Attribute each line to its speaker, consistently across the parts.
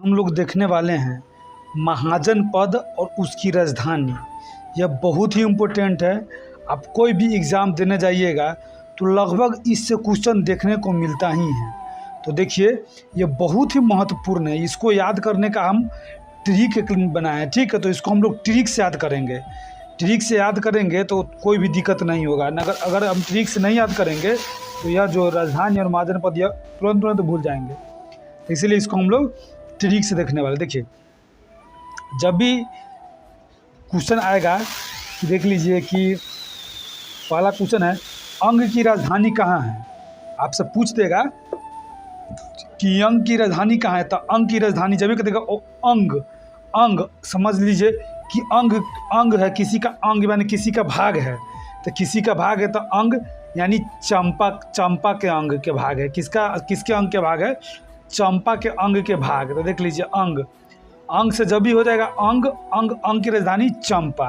Speaker 1: हम लोग देखने वाले हैं महाजन पद और उसकी राजधानी। यह बहुत ही इम्पोर्टेंट है। आप कोई भी एग्ज़ाम देने जाइएगा तो लगभग इससे क्वेश्चन देखने को मिलता ही है। तो देखिए ये बहुत ही महत्वपूर्ण है। इसको याद करने का हम ट्रिक एक बनाए हैं, ठीक है। तो इसको हम लोग ट्रिक से याद करेंगे। ट्रिक से याद करेंगे तो कोई भी दिक्कत नहीं होगा। अगर हम ट्रिक से नहीं याद करेंगे तो यह जो राजधानी और महाजन पद यह तुरंत भूल जाएंगे। तो इसीलिए इसको हम लोग ट्रिक से देखने वाले। देखिए जब भी क्वेश्चन आएगा, देख लीजिए कि पहला क्वेश्चन है अंग की राजधानी कहाँ है। आपसे पूछ देगा कि अंग की राजधानी कहाँ है। तो अंग की राजधानी जब भी कहेगा अंग समझ लीजिए कि अंग है, किसी का अंग यानी किसी का भाग है। तो किसी का भाग है तो अंग यानी चंपा के अंग के भाग है। किसके अंग के भाग है? चंपा के अंग के भाग। तो देख लीजिए अंग से जब भी हो जाएगा अंग की राजधानी चंपा।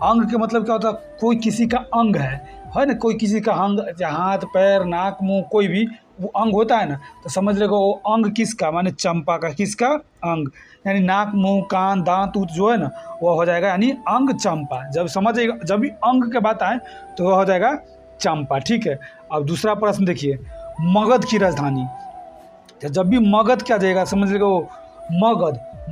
Speaker 1: अंग के मतलब क्या होता है? कोई किसी का अंग है ना, कोई किसी का अंग, हाथ पैर नाक मुंह कोई भी वो अंग होता है ना। तो समझ लेगा वो अंग किसका, माने चंपा का। किसका अंग यानी नाक मुंह कान दांत जो है ना वो हो जाएगा यानी अंग चंपा। जब भी अंग के बात आए तो वह हो जाएगा चंपा, ठीक है। अब दूसरा प्रश्न देखिए मगध की राजधानी। जब भी मगध क्या जाएगा समझ लेगा वो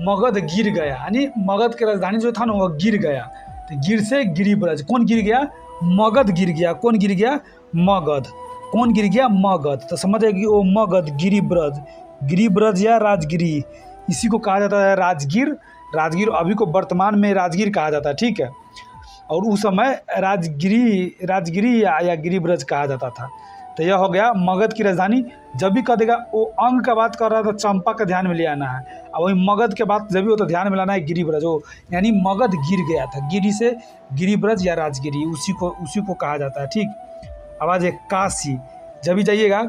Speaker 1: मगध गिर गया यानी मगध की राजधानी जो था ना वह गिर गया। तो गिर से गिरिब्रज। कौन गिर गया? मगध गिर गया। कौन गिर गया? मगध। कौन गिर गया? मगध। तो समझ आएगी वो मगध गिरिब्रज या राजगिरी, इसी को कहा जाता है राजगीर अभी को वर्तमान में राजगीर कहा जाता है, ठीक है। और उस समय राजगिरी या गिरिब्रज कहा जाता था। तो यह हो गया मगध की राजधानी। जब भी कह देगा वो अंग का बात कर रहा था चंपा का ध्यान में ले आना है। और वही मगध के बात जब भी हो तो ध्यान में लाना है गिरिब्रज हो, यानी मगध गिर गया था। गिरी से गिरिब्रज या राजगिरी उसी को कहा जाता है, ठीक। अब आज काशी। जब भी जाइएगा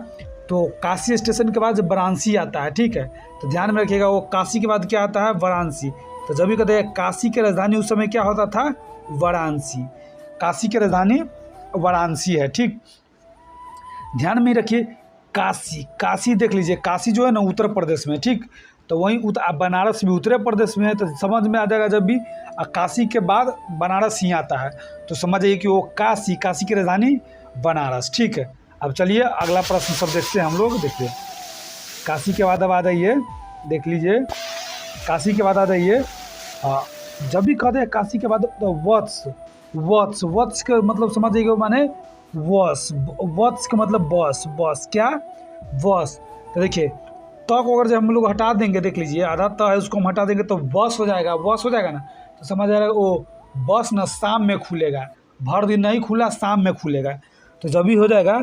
Speaker 1: तो काशी स्टेशन के बाद वाराणसी आता है, ठीक है। तो ध्यान में रखिएगा वो काशी के बाद क्या आता है? वाराणसी। तो जब भी कहते हैं काशी की राजधानी उस समय क्या होता था? वाराणसी। काशी की राजधानी वाराणसी है, ठीक। ध्यान में रखिए काशी देख लीजिए। काशी जो है ना उत्तर प्रदेश में, ठीक। तो वहीं बनारस भी उत्तर प्रदेश में है। तो समझ में आ जाएगा जब भी काशी के बाद बनारस ही आता है तो समझ आइए कि वो काशी की राजधानी बनारस, ठीक है। अब चलिए अगला प्रश्न सब देखते हैं हम लोग। देखिए काशी के बाद अब आ जाइए, देख लीजिए काशी के बाद आ जाइए। जब भी कहते हैं काशी के बाद तो वत्स का मतलब समझ जाइए माने वत्स का मतलब बस क्या बस। तो देखिए को अगर जब हम लोग हटा देंगे, देख लीजिए आधा है उसको हम हटा देंगे तो बस हो जाएगा ना। तो समझ आएगा वो बस ना शाम में खुलेगा, भर दिन नहीं खुला शाम में खुलेगा। तो जब भी हो जाएगा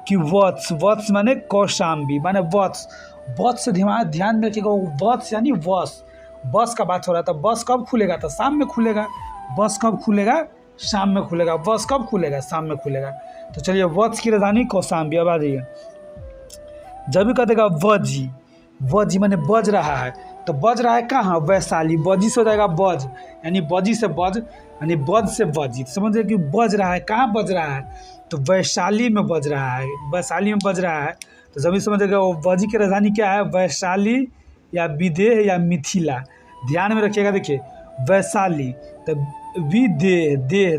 Speaker 1: कि वत्स माने कौशाम्बी माने वत्स से ध्यान में रखिएगा। वत्स यानी बस का बात हो रहा था। बस कब खुलेगा? तो शाम में खुलेगा। बस कब खुलेगा? शाम में खुलेगा। बस कब खुलेगा? शाम में खुलेगा। तो चलिए वत्स की राजधानी कौशाम्बी। अब आ जाइए जब भी कहतेगा वजी माने बज रहा है। तो बज रहा है कहाँ? वैशाली। बजी से हो जाएगा बज यानी बजी से बज यानी बज से बजी। तो समझिए कि बज रहा है। कहाँ बज रहा है? तो वैशाली में बज रहा है। वैशाली में बज रहा है। तो जब भी समझिएगा वो बजी की राजधानी क्या है? वैशाली या विदेह या मिथिला। ध्यान में रखिएगा। देखिए वैशाली तो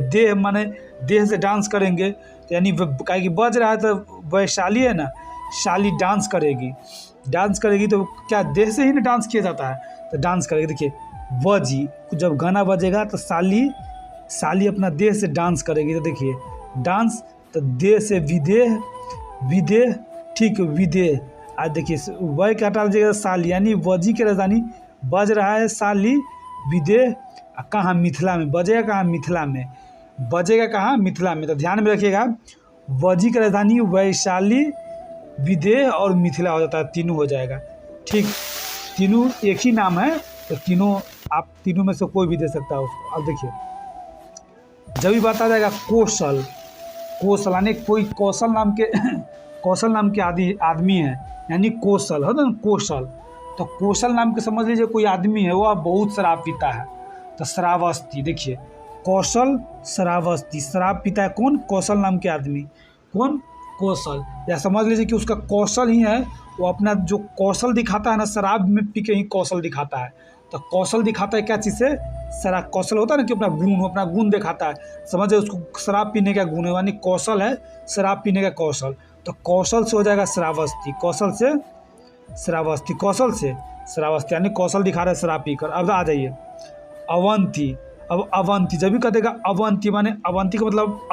Speaker 1: देह माने देह से डांस करेंगे। तो यानी कहे कि बज रहा है तो वैशाली है ना, शाली डांस करेगी तो क्या देह से ही ना डांस किया जाता है। तो डांस करेगी। देखिए बजी जब गाना बजेगा तो साली अपना देह से डांस करेगी। तो देखिए डांस तो देह से विदेह ठीक विदेह। आज देखिए वह क्या हटा दीजिएगा साली यानी बजी की राजधानी बज रहा है शाली विदेह। कहाँ? मिथिला में बजेगा। कहाँ? मिथिला में बजेगा। कहाँ? मिथिला में। तो ध्यान में रखिएगा बजी की राजधानी वैशाली विदेह और मिथिला हो जाता है, तीनों हो जाएगा, ठीक। तीनों एक ही नाम है तो आप तीनों में से कोई भी दे सकता है उसको। अब देखिए जब भी बात आ जाएगा कौशल यानी कोई कौशल नाम के आदमी है यानी कौशल है ना, कौशल। तो कौशल नाम के समझ लीजिए कोई आदमी है वह बहुत शराब पीता है। तो श्रावस्ती। देखिए कौशल श्रावस्ती शराब पीता है। कौन? कौशल नाम के आदमी। कौन? कौशल, या समझ लीजिए कि उसका कौशल ही है, वो अपना जो कौशल दिखाता है ना, शराब में पी के ही कौशल दिखाता है। तो कौशल दिखाता है क्या चीज़ से? शराब। कौशल होता है ना कि अपना गुण, वो अपना गुण दिखाता है, समझे, उसको शराब पीने का गुण है, यानी कौशल है शराब पीने का कौशल। तो कौशल से हो जाएगा श्रावस्ती, कौशल से श्रावस्ती, कौशल से श्रावस्ती, यानी कौशल दिखा रहे शराब पीकर। अब आ जाइए अवंती। अब अवंती जब भी कह देगा अवंती, माने अवंती का मतलब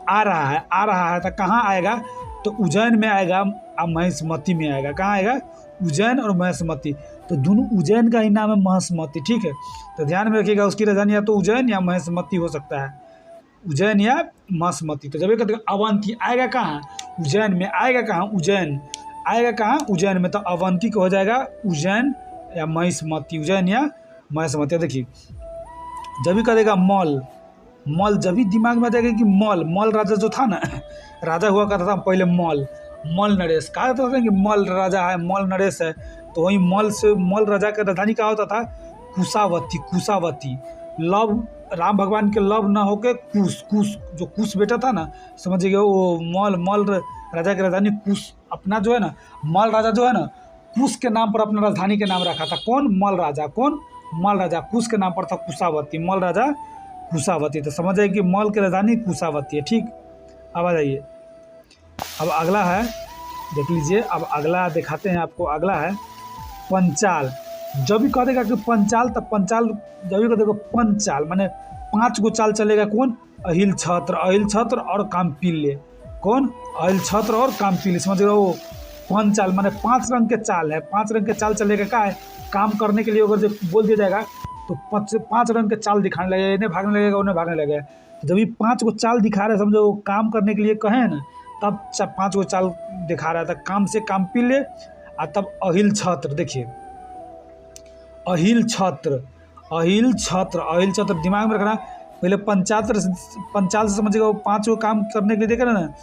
Speaker 1: आ रहा है, आ रहा है। तो कहाँ आएगा? तो उज्जैन में आएगा और महिष्मती में आएगा। कहाँ आएगा? उज्जैन और महिष्मती। तो दोनों उज्जैन का ही नाम है महिष्मती, ठीक है। तो ध्यान में रखिएगा, उसकी राजधानी या तो उज्जैन या महिष्मती हो सकता है, उज्जैन या महिष्मती। तो जब ये कहते हैं अवंती आएगा कहाँ? उज्जैन में आएगा। कहाँ? उज्जैन आएगा। कहाँ? उज्जैन में। तो अवंती को हो जाएगा उज्जैन या महिष्मती, उज्जैन या महिष्मती। देखिए जब भी करेगा मल, मल जब भी दिमाग में आ जाएगा कि मल राजा जो था ना, राजा हुआ करता था पहले मल नरेश। कहा जाता था कि मल राजा है, मल नरेश है। तो वही मल से, मल राजा का राजधानी कहा होता था? कुशावती। लव, राम भगवान के लव ना होके कुश जो कुश बेटा था ना, समझिएगा, वो मल राजा की राजधानी कुश, अपना जो है ना, मल राजा जो है ना, कुश के नाम पर अपना राजधानी के नाम रखा था। कौन? मल राजा। कौन? मल राजा। कुश के नाम पर था कुशावती, मल राजा कुशावती। तो समझ आइए कि मल की राजधानी कुशावती है, ठीक। अब आ जाइए, अब अगला है, देख लीजिए, अब अगला दिखाते हैं आपको। अगला है पंचाल। जब भी कह देगा कि पंचाल, तो पंचाल जब भी कह देगा पंचाल, माने 5 गो चाल चलेगा। कौन? अहिल छत्र और कामपिल्य। कौन? अहिल छत्र और कामपिल्य, समझ रहे हो? पंचाल माने 5 रंग के चाल है, 5 रंग के चाल चलेगा। क्या है? काम करने के लिए अगर जो बोल दिया जाएगा तो 5 रंग के चाल दिखाने लगेगा, इन्हें भागने लगेगा, उन्हें भागने लगेगा। जब भी 5 गो चाल दिखा रहे हैं, समझो वो काम करने के लिए कहें ना, तब 5 गो चाल दिखा रहा था। काम से कामपिल्य और तब अहिल छत्र। देखिए अहिल छत्र दिमाग में रखना। पहले पंचाल से समझिएगा, वो 5 गो काम करने के लिए देख रहे ना,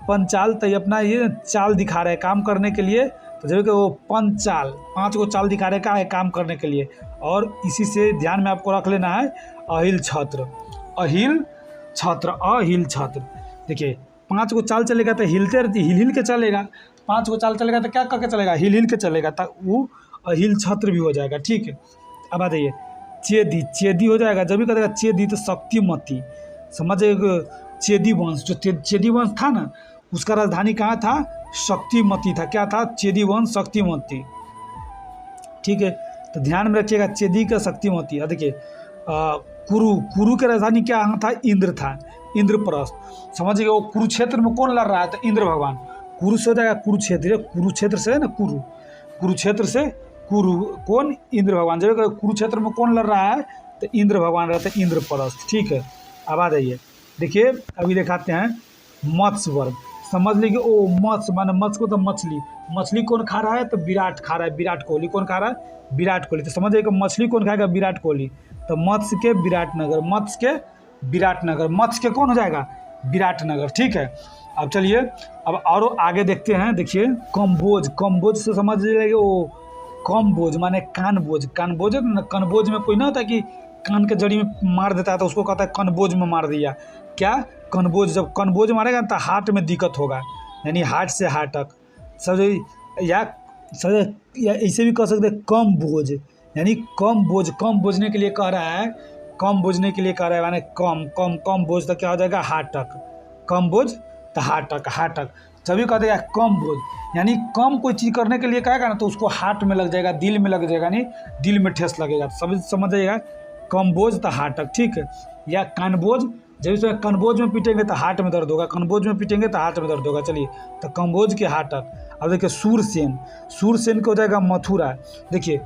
Speaker 1: पंचाल। तो ये अपना ये चाल दिखा रहे हैं काम करने के लिए। तो जब कि वो पंचाल 5 गो चाल दिखा रहे का है काम करने के लिए। और इसी से ध्यान में आपको रख लेना है अहिल छत्र। देखिए 5 गो चाल चलेगा तो हिल के चलेगा। 5 गो चाल चलेगा तो क्या करके चलेगा? हिल के चलेगा, तो वो अहिल छत्र भी हो जाएगा, ठीक है। अब आ जाइए चेदी हो जाएगा। जब भी कहेगा चेदी तो शक्तिमती, समझिए चेदी वंश, जो चेदी वंश था ना, उसका राजधानी कहाँ था? शक्तिमती था। क्या था? चेदी वंश शक्तिमती, ठीक है। तो ध्यान में रखिएगा चेदी का शक्तिमती। देखिए कुरु की राजधानी क्या था? इंद्र था, इंद्रप्रस्थ। समझिएगा वो कुरुक्षेत्र में कौन लड़ रहा है? तो इंद्र भगवान। कुरु से हो जाएगा कुरुक्षेत्र से है ना, कुरुक्षेत्र से कौन? इंद्र भगवान। जब कुरुक्षेत्र में कौन लड़ रहा है? तो इंद्र भगवान रहते हैं, इंद्रप्रस्थ, ठीक है। अब आ जाइए, देखिए अभी दिखाते हैं मत्स्य वर्ग। समझ लीजिए ओ मत्स्य माने मत्स्य को तो मछली कौन खा रहा है? तो विराट खा रहा है, विराट कोहली। कौन खा रहा है? विराट कोहली। तो समझ जाइए मछली कौन खाएगा? विराट कोहली। तो मत्स्य के विराटनगर, मत्स्य के कौन हो जाएगा? विराटनगर, ठीक है। अब चलिए अब और आगे देखते हैं। देखिए कम्बोज से समझ लीजिए वो कम्बोज माने कानबोज है ना। कनबोज में कोई ना होता कि कान के जड़ी में मार देता है, तो उसको कहता है कनबोज में मार दिया। क्या? कनबोज। जब कनबोज मारेगा तो हार्ट में दिक्कत होगा, यानी हार्ट से हार्टक या ऐसे भी कह सकते हैं कम बोझ, यानी कम बोझने के लिए कह रहा है, माने कम बोझ। तो क्या हो जाएगा? हार्टक। कम बोझ तो हार्टक। जब भी कह देगा कम बोझ, यानी कम कोई चीज़ करने के लिए कहेगा ना, तो उसको हार्ट में लग जाएगा, दिल में लग जाएगा, यानी दिल में ठेस लगेगा। समझ जाइएगा कम बोझ तो हार्टक, ठीक है। या कानबोझ, जब इसमें कनबोज में पीटेंगे तो हार्ट में दर्द होगा, कनबोज में पीटेंगे तो हार्ट में दर्द होगा। चलिए तो कम्बोज के हार्टक। अब देखिए सूरसेन को हो जाएगा मथुरा। देखिए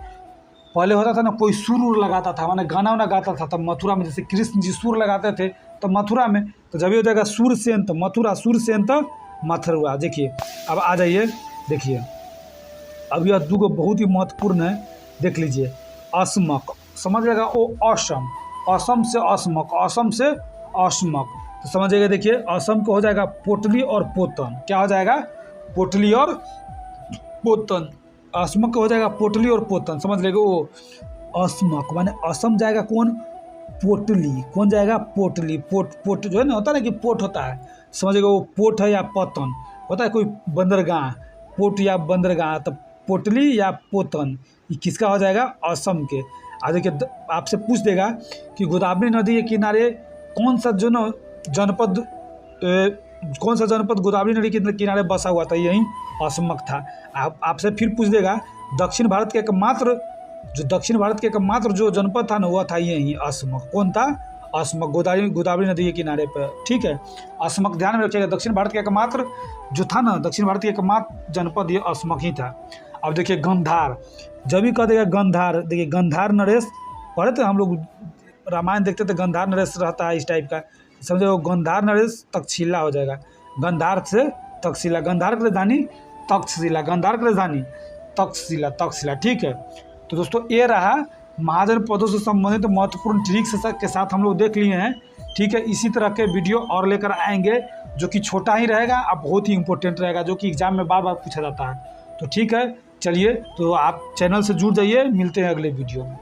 Speaker 1: पहले होता था ना, कोई सुर लगाता था, माने गाना गाता था, तब मथुरा में, जैसे कृष्ण जी सुर लगाते थे तो मथुरा में। तो जब ये हो जाएगा सूरसेन तो मथुरा, सूरसेन तो मथुरा। देखिए अब आ जाइए, देखिए अब यह 2 गो बहुत ही महत्वपूर्ण है, देख लीजिए। अस्मक, समझ जाएगा ओ असम से अस्मक। तो समझिएगा, देखिए असम को हो जाएगा पोटली और पोतन। क्या हो जाएगा? पोटली और पोतन। अस्मक को हो जाएगा पोटली और पोतन। समझ लेगा वो अस्मक माने असम जाएगा कौन? पोटली। कौन जाएगा? पोटली। पोट जो है ना, होता है ना कि पोट होता है, समझिएगा वो पोट है या पतन। होता है कोई बंदरगाह, पोर्ट या बंदरगाह, तो पोटली या पोतन, ये किसका हो जाएगा? असम के। देखिए आपसे पूछ देगा कि गोदावरी नदी के किनारे कौन सा जो न जनपद कौन सा जनपद गोदावरी नदी के किनारे बसा हुआ था? यही असमक था। आपसे फिर पूछ देगा दक्षिण भारत के एकमात्र जो जनपद था ना, वह था यही असमक। कौन था? असमक, गोदावरी नदी के किनारे पर। ठीक है, असमक ध्यान में रखिएगा। दक्षिण भारत के एकमात्र जो था ना, दक्षिण भारत के एकमात्र जनपद ये असमक ही था। अब देखिए गंधार, जब भी कह देगा गंधार, देखिए गंधार नरेश पढ़े थे हम लोग, रामायण देखते थे, गंधार नरेश रहता है इस टाइप का, समझो गंधार नरेश तक्षशिला हो जाएगा। गंधार से तक्षशिला, गंधार की राजधानी तक्षशिला, गंधार की राजधानी तक्षशिला। ठीक है, तो दोस्तों ये रहा महाजनपदों से संबंधित महत्वपूर्ण ट्रिक्स के साथ हम लोग देख लिए हैं। ठीक है, इसी तरह के वीडियो और लेकर आएंगे जो कि छोटा ही रहेगा और बहुत ही इंपॉर्टेंट रहेगा, जो कि एग्जाम में बार बार पूछा जाता है। तो ठीक है, चलिए, तो आप चैनल से जुड़ जाइए, मिलते हैं अगले वीडियो में।